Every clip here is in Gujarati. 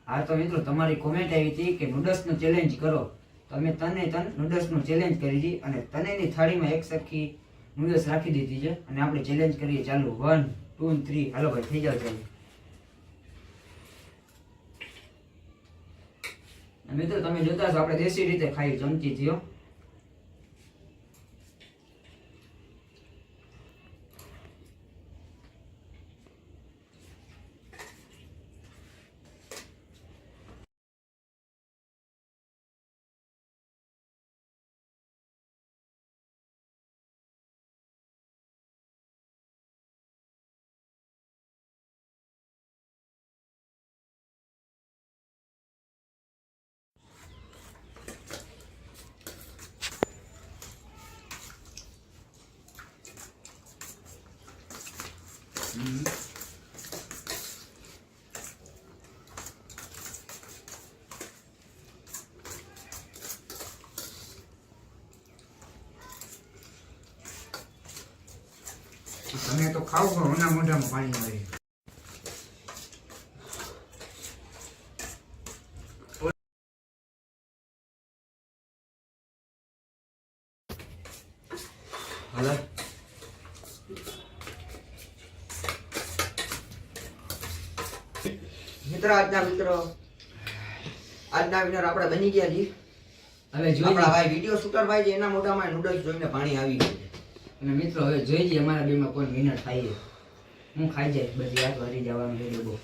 હા તો મિત્રો તમારી કોમેન્ટ આવી હતી કે નૂડલ્સનું ચેલેન્જ કરો, તો અમે તન નૂડલ્સનું ચેલેન્જ કરી હતી અને તનેની થાળીમાં એક સરખી નૂડલ્સ રાખી દીધી છે અને આપણે ચેલેન્જ કરીએ. ચાલુ 1 2 3 હાલો ભાઈ થઈ જાવ ચાલુ. મિત્રો તમે જોતા છો આપણે દેશી રીતે ખાઈ ચમચી થયો. તમે તો ખાવ છો ઓના મોઢામાં પાણી આવે. હાલો આજના વિનર આપણે બની ગયા છીએ. હવે જોઈએ ભાઈ વિડિયો શૂટર ભાઈ છે એના મોઢામાં નૂડલ્સ જોઈને પાણી આવી ગયું છે. અને મિત્રો હવે જોઈએ અમારા બેમાં કોણ વિનર થાય છે. હું ખાઈ જાય બધી યાદ ભરી જવાનું છે ડબ્બો.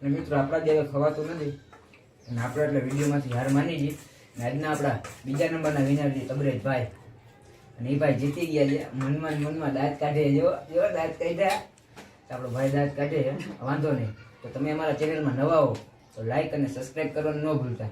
અને મિત્રો આપણા જે ખવાતું નથી અને આપણે એટલે વિડીયોમાંથી હાર માની છીએ. અને આજના આપણા બીજા નંબરના વિનર છે તબરેજભાઈ. અને એ ભાઈ જીતી ગયા છે. મનમાં દાંત કાઢે. જો દાંત કાઢ્યા આપણો ભાઈ દાંત કાઢે. વાંધો નહીં. તો તમે અમારા ચેનલમાં નવા હો તો લાઈક અને સબસ્ક્રાઈબ કરવાનું ન ભૂલતા.